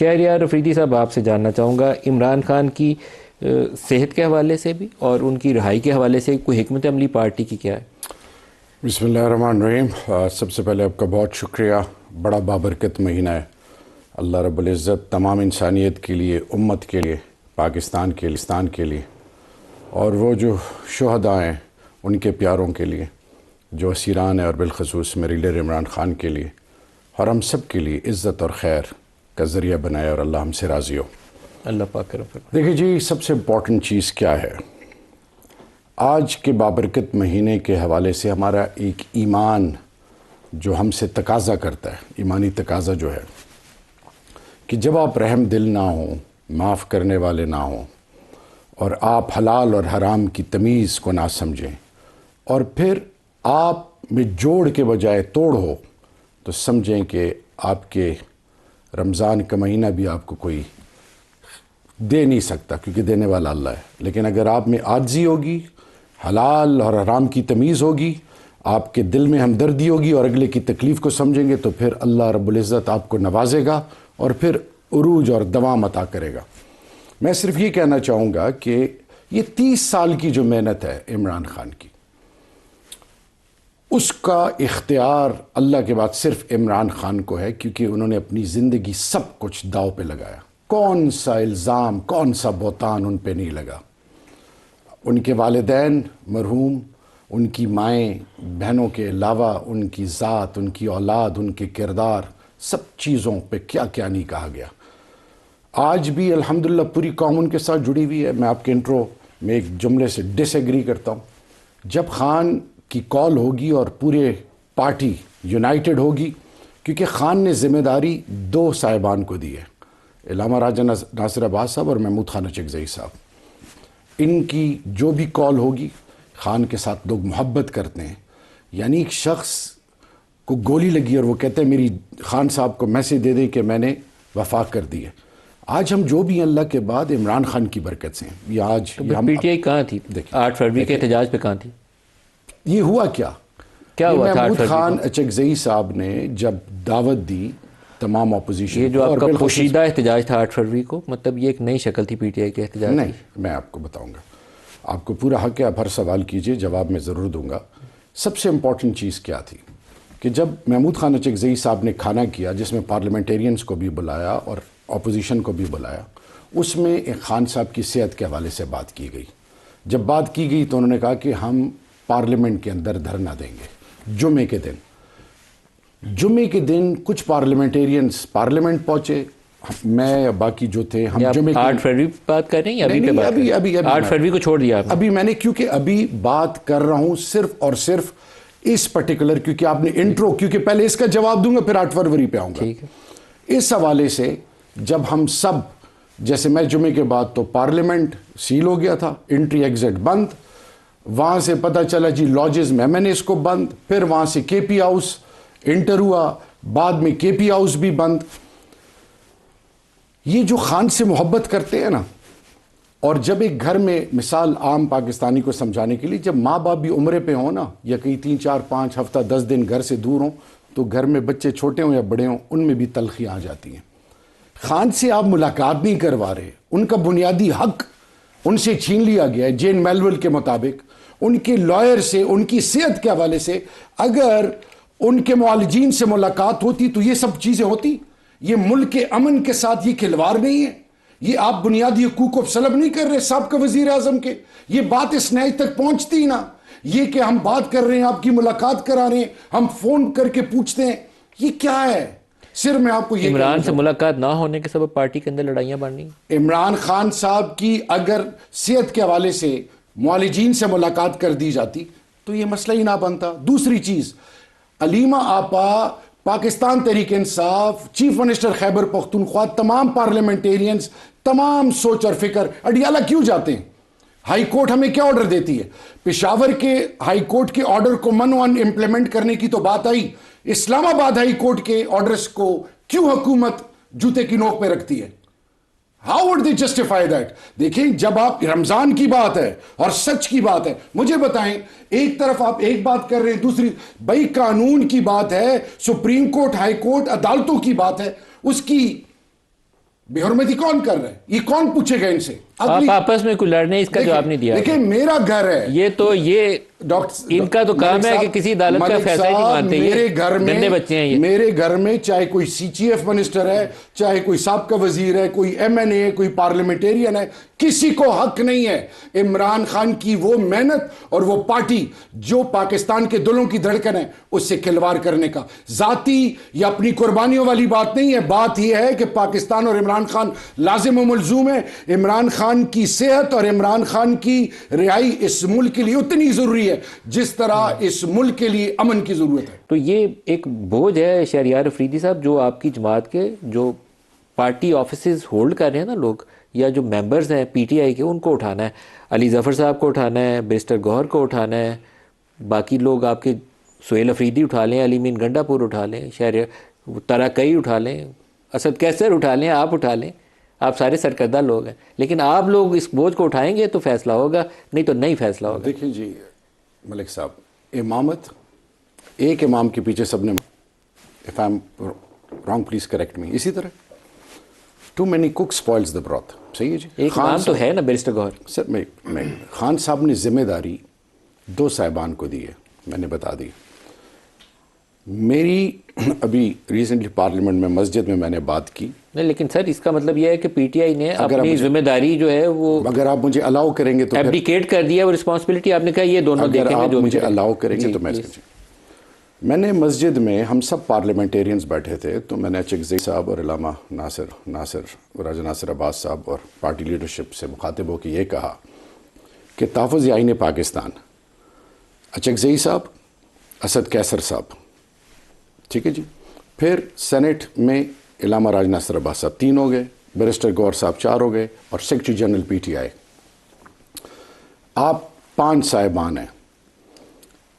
شہریار افریدی صاحب، آپ سے جاننا چاہوں گا عمران خان کی صحت کے حوالے سے بھی اور ان کی رہائی کے حوالے سے کوئی حکمت عملی پارٹی کی کیا ہے؟ بسم اللہ الرحمن الرحیم۔ سب سے پہلے آپ کا بہت شکریہ، بڑا بابرکت مہینہ ہے۔ اللہ رب العزت تمام انسانیت کے لیے، امت کے لیے، پاکستان کے لیے اور وہ جو شہداء ہیں ان کے پیاروں کے لیے جو اسیران ہیں، اور بالخصوص میرے لیڈر عمران خان کے لیے اور ہم سب کے لیے عزت اور خیر کا ذریعہ بنائے، اور اللہ ہم سے راضی ہو۔ اللہ پاک کرم فرمائے۔ دیکھیے جی، سب سے امپورٹنٹ چیز کیا ہے آج کے بابرکت مہینے کے حوالے سے؟ ہمارا ایک ایمان جو ہم سے تقاضا کرتا ہے، ایمانی تقاضا جو ہے کہ جب آپ رحم دل نہ ہوں، معاف کرنے والے نہ ہوں، اور آپ حلال اور حرام کی تمیز کو نہ سمجھیں، اور پھر آپ میں جوڑ کے بجائے توڑ ہو، تو سمجھیں کہ آپ کے رمضان کا مہینہ بھی آپ کو کوئی دے نہیں سکتا، کیونکہ دینے والا اللہ ہے۔ لیکن اگر آپ میں عاجزی ہوگی، حلال اور حرام کی تمیز ہوگی، آپ کے دل میں ہمدردی ہوگی اور اگلے کی تکلیف کو سمجھیں گے، تو پھر اللہ رب العزت آپ کو نوازے گا اور پھر عروج اور دوام عطا کرے گا۔ میں صرف یہ کہنا چاہوں گا کہ یہ 30 سال کی جو محنت ہے عمران خان کی، اس کا اختیار اللہ کے بعد صرف عمران خان کو ہے، کیونکہ انہوں نے اپنی زندگی سب کچھ داؤ پہ لگایا۔ کون سا الزام، کون سا بہتان ان پہ نہیں لگا؟ ان کے والدین مرحوم، ان کی مائیں بہنوں کے علاوہ ان کی ذات، ان کی اولاد، ان کے کردار، سب چیزوں پہ کیا کیا نہیں کہا گیا۔ آج بھی الحمدللہ پوری قوم ان کے ساتھ جڑی ہوئی ہے۔ میں آپ کے انٹرو میں ایک جملے سے ڈس ایگری کرتا ہوں۔ جب خان کی کال ہوگی اور پورے پارٹی یونائٹڈ ہوگی، کیونکہ خان نے ذمہ داری 2 صاحبان کو دی ہے، علامہ راجہ ناصر عباس صاحب اور محمود خان اچکزئی صاحب۔ ان کی جو بھی کال ہوگی، خان کے ساتھ لوگ محبت کرتے ہیں۔ یعنی ایک شخص کو گولی لگی اور وہ کہتے ہیں میری خان صاحب کو میسیج دے دیں کہ میں نے وفا کر دی ہے۔ آج ہم جو بھی ہیں اللہ کے بعد عمران خان کی برکت سے ہیں۔ یہ آج پی ٹی آئی کہاں تھی 8 فروری کے احتجاج پہ؟ کہاں تھی؟ یہ ہوا کیا ہوا تھا؟ محمود خان اچکزئی صاحب نے جب دعوت دی تمام اپوزیشن، یہ جو آپ کا پوشیدہ احتجاج تھا 8 فروری کو، مطلب یہ ایک نئی شکل تھی پی ٹی آئی کے احتجاج؟ نہیں، میں آپ کو بتاؤں گا، آپ کو پورا حق ہے، آپ ہر سوال کیجئے، جواب میں ضرور دوں گا۔ سب سے امپورٹنٹ چیز کیا تھی کہ جب محمود خان اچکزئی صاحب نے کھانا کیا، جس میں پارلیمنٹیرینز کو بھی بلایا اور اپوزیشن کو بھی بلایا، اس میں ایک خان صاحب کی صحت کے حوالے سے بات کی گئی۔ جب بات کی گئی تو انہوں نے کہا کہ ہم پارلیمنٹ کے اندر دھرنا دیں گے جمعے کے دن کچھ پارلیمنٹیرینز پارلیمنٹ پہنچے، میں باقی جو تھے ہم جمعے 8 فروری بات کر رہے ہیں ابھی؟ ابھی 8 فروری کو چھوڑ دیا ابھی میں نے، کیونکہ ابھی بات کر رہا ہوں صرف اور صرف اس پرٹیکولر، کیونکہ آپ نے انٹرو، کیونکہ پہلے اس کا جواب دوں گا پھر 8 فروری پہ آؤں گا۔ اس حوالے سے جب ہم سب، جیسے میں جمعے کے بعد تو پارلیمنٹ سیل ہو گیا تھا، انٹری ایگزٹ بند، وہاں سے پتہ چلا جی لاجز میں نے اس کو بند، پھر وہاں سے کے پی ہاؤس انٹر ہوا، بعد میں کے پی ہاؤس بھی بند۔ یہ جو خان سے محبت کرتے ہیں نا، اور جب ایک گھر میں، مثال عام پاکستانی کو سمجھانے کے لیے، جب ماں باپ بھی عمرے پہ ہوں نا، یا کہیں 3 4 5 ہفتہ 10 دن گھر سے دور ہوں، تو گھر میں بچے چھوٹے ہوں یا بڑے ہوں، ان میں بھی تلخیاں آ جاتی ہیں۔ خان سے آپ ملاقات نہیں کروا رہے، ان کا بنیادی حق ان سے چھین لیا گیا ہے۔ جین میلول کے مطابق ان کے لائر سے، ان کی صحت کے حوالے سے، اگر ان کے معالجین سے ملاقات ہوتی تو یہ سب چیزیں ہوتی۔ یہ ملک کے امن کے ساتھ یہ کھلواڑ نہیں ہے، یہ آپ بنیادی حقوق کو سلب نہیں کر رہے سابقہ وزیر اعظم کے۔ یہ بات اس نیچ تک پہنچتی نا، یہ کہ ہم بات کر رہے ہیں، آپ کی ملاقات کرا رہے ہیں، ہم فون کر کے پوچھتے ہیں، یہ کیا ہے؟ صرف میں آپ کو یہ عمران سے ملاقات نہ ہونے کے سبب پارٹی کے اندر لڑائیاں بڑھ رہی ہیں۔ عمران خان صاحب کی اگر صحت کے حوالے سے معالجین سے ملاقات کر دی جاتی تو یہ مسئلہ ہی نہ بنتا۔ دوسری چیز، علیمہ آپا، پاکستان تحریک انصاف، چیف منسٹر خیبر پختونخوا، تمام پارلیمنٹیرینز، تمام سوچ اور فکر اڈیالہ کیوں جاتے ہیں؟ ہائی کورٹ ہمیں کیا آرڈر دیتی ہے؟ پشاور کے ہائی کورٹ کے آرڈر کو منوان امپلیمنٹ کرنے کی تو بات آئی، اسلام آباد ہائی کورٹ کے آرڈرز کو کیوں حکومت جوتے کی نوک پہ رکھتی ہے؟ How would they justify that? دیکھیں، جب آپ رمضان کی بات ہے اور سچ کی بات ہے، مجھے بتائیں، ایک طرف آپ ایک بات کر رہے ہیں، دوسری بھائی قانون کی بات ہے، سپریم کورٹ، ہائی کورٹ، عدالتوں کی بات ہے، اس کی بے حرمتی کون کر رہا ہے؟ یہ کون پوچھے گا ان سے؟ آپ آپس میں کوئی لڑنے اس کا جواب نہیں دیا. دیکھیں میرا گھر ہے یہ تو یہ ان کا تو کام ہے کہ کسی عدالت کا فیصلہ ہی نہیں مانتے. میرے گھر میں گندے بچے ہیں یہ. میرے گھر میں چاہے کوئی سی چی ایف منسٹر ہے, چاہے کوئی سابقہ وزیر ہے, کوئی ایم این اے, کوئی پارلیمنٹیرین ہے, کسی کو حق نہیں ہے عمران خان کی وہ محنت اور وہ پارٹی جو پاکستان کے دلوں کی دھڑکن ہے اس سے کھلواڑ کرنے کا. ذاتی یا اپنی قربانیوں والی بات نہیں ہے, بات یہ ہے کہ پاکستان اور عمران خان لازم و ملزوم ہے. عمران خان کی صحت اور عمران خان کی رہائی اس ملک کے لیے اتنی ضروری ہے جس طرح اس ملک کے لیے امن کی ضرورت ہے. تو یہ ایک بوجھ ہے شہریار افریدی صاحب جو آپ کی جماعت کے جو پارٹی آفیسز ہولڈ کر رہے ہیں نا لوگ, یا جو ممبرز ہیں پی ٹی آئی کے, ان کو اٹھانا ہے. علی ظفر صاحب کو اٹھانا ہے, بیرسٹر گوہر کو اٹھانا ہے, باقی لوگ آپ کے سہیل افریدی اٹھا لیں, علی مین گنڈا پور اٹھا لیں, ترا کئی اٹھا لیں, اسد کیسر اٹھا لیں, آپ اٹھا لیں, آپ سارے سرکردہ لوگ ہیں. لیکن آپ لوگ اس بوجھ کو اٹھائیں گے تو فیصلہ ہوگا, نہیں تو نہیں فیصلہ ہوگا. دیکھیں جی ملک صاحب, امامت ایک امام کے پیچھے سب نے, if I'm wrong please correct me, اسی طرح too many cooks spoils the broth. صحیح ہے جی. ایک امام تو ہے نا بیرسٹر گوہر. سر میں خان صاحب نے ذمہ داری دو صاحبان کو دی ہے, میں نے بتا دی. میری ابھی ریسنٹلی پارلیمنٹ میں مسجد میں نے بات کی. نہیں لیکن سر اس کا مطلب یہ ہے کہ پی ٹی آئی نے اپنی ذمہ داری جو ہے وہ اگر آپ مجھے الاؤ کریں گے تو ایبڈیکیٹ کر دیا, وہ رسپانسبلٹی آپ نے کہا یہ دونوں دیکھیں گے. جو مجھے الاؤ کریں گے تو میں نے مسجد میں ہم سب پارلیمنٹیرینز بیٹھے تھے, تو میں نے چکزئی صاحب اور علامہ راجہ ناصر عباس صاحب اور پارٹی لیڈرشپ سے مخاطب ہو کے یہ کہا کہ تحفظ آئین پاکستان چکزئی صاحب, اسد کیسر صاحب, ٹھیک ہے جی, پھر سینٹ میں علامہ راجہ ناصر عباس صاحب 3 ہو گئے, بیرسٹر گوہر صاحب 4 ہو گئے, اور secretary general P T I آپ 5 صاحبان ہیں.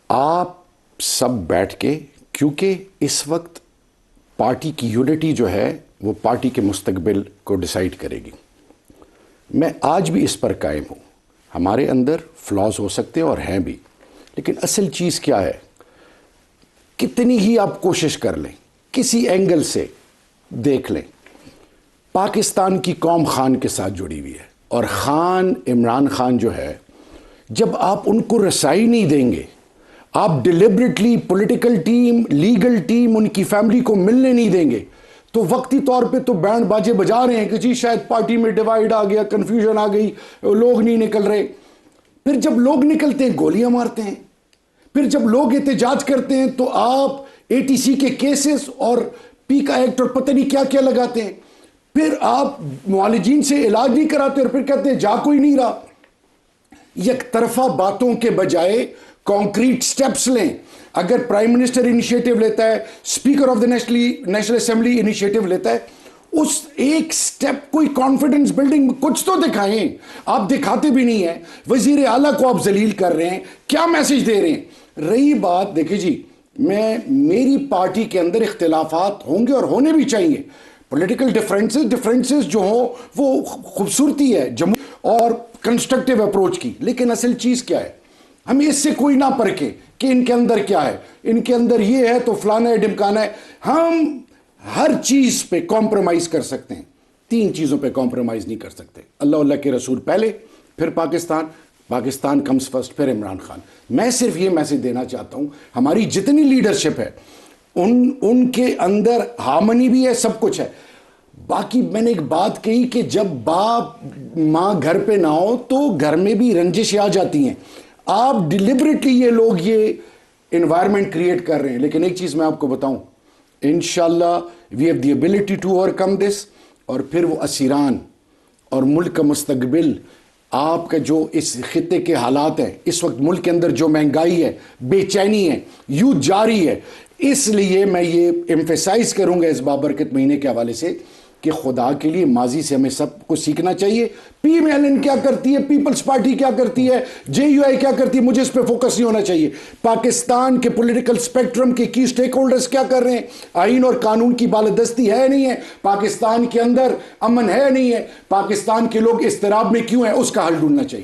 آپ سب بیٹھ کے, کیونکہ اس وقت پارٹی کی یونٹی جو ہے وہ پارٹی کے مستقبل کو ڈیسائیڈ کرے گی. میں آج بھی اس پر قائم ہوں, ہمارے اندر فلاز ہو سکتے ہیں اور ہیں بھی, لیکن اصل چیز کیا ہے, کتنی ہی آپ کوشش کر لیں, کسی اینگل سے دیکھ لیں, پاکستان کی قوم خان کے ساتھ جڑی ہوئی ہے. اور خان عمران خان جو ہے, جب آپ ان کو رسائی نہیں دیں گے, آپ deliberately political team, legal team ان کی فیملی کو ملنے نہیں دیں گے, تو وقتی طور پہ تو بینڈ باجے بجا رہے ہیں کہ جی شاید پارٹی میں ڈیوائیڈ آ گیا, کنفیوژن آ گئی, لوگ نہیں نکل رہے. پھر جب لوگ نکلتے ہیں گولیاں مارتے ہیں, پھر جب لوگ احتجاج کرتے ہیں تو آپ اے ٹی سی کے کیسز اور پی کا ایکٹ اور پتہ نہیں کیا کیا لگاتے ہیں, پھر آپ معالجین سے علاج نہیں کراتے اور پھر کہتے ہیں جا کوئی نہیں رہا. یک طرفہ باتوں کے بجائے کانکریٹ سٹیپس لیں. اگر پرائم منسٹر انیشیٹو لیتا ہے, speaker of the national assembly initiative لیتا ہے, اس ایک سٹیپ کوئی کانفیڈنس بلڈنگ کچھ تو دکھائیں. آپ دکھاتے بھی نہیں ہیں, وزیر اعلیٰ کو آپ ذلیل کر رہے ہیں, کیا میسج دے رہے ہیں. رہی بات, دیکھیں جی, میری پارٹی کے اندر اختلافات ہوں گے اور ہونے بھی چاہیے, پولیٹیکل ڈفرینسز جو ہوں وہ خوبصورتی ہے اور کنسٹرکٹیو اپروچ کی, لیکن اصل چیز کیا ہے, ہمیں اس سے کوئی نہ پرکھے کہ ان کے اندر کیا ہے, ان کے اندر یہ ہے تو فلانا ہے ڈمکانا ہے. ہم ہر چیز پہ کمپرومائز کر سکتے ہیں, 3 چیزوں پہ کمپرومائز نہیں کر سکتے, اللہ کے رسول پہلے, پھر پاکستان کمز فرسٹ, پھر عمران خان. میں صرف یہ میسج دینا چاہتا ہوں, ہماری جتنی لیڈرشپ ہے ان کے اندر ہارمنی بھی ہے, سب کچھ ہے. باقی میں نے ایک بات کہی کہ جب باپ ماں گھر پہ نہ ہو تو گھر میں بھی رنجشیں آ جاتی ہیں. آپ ڈیلیبریٹلی یہ لوگ یہ انوائرمنٹ کریٹ کر رہے ہیں, لیکن ایک چیز میں آپ کو بتاؤں, انشاءاللہ we have the ability to overcome this. اور پھر وہ اسیران اور ملک کا مستقبل, آپ کا جو اس خطے کے حالات ہیں اس وقت ملک کے اندر, جو مہنگائی ہے, بے چینی ہے, یوتھ جاری ہے, اس لیے میں یہ ایمفیسائز کروں گا اس بابرکت مہینے کے حوالے سے کہ خدا کے لیے ماضی سے ہمیں سب کو سیکھنا چاہیے. پی ایم ایل این کیا کرتی ہے, پیپلز پارٹی کیا کرتی ہے, جے یو آئی کیا کرتی ہے, مجھے اس پہ فوکس نہیں ہونا چاہیے. پاکستان کے پولیٹیکل سپیکٹرم کے کی سٹیک ہولڈرز کیا کر رہے ہیں, آئین اور قانون کی بالادستی ہے نہیں ہے, پاکستان کے اندر امن ہے نہیں ہے, پاکستان کے لوگ اضطراب میں کیوں ہیں, اس کا حل ڈھونڈنا چاہیے.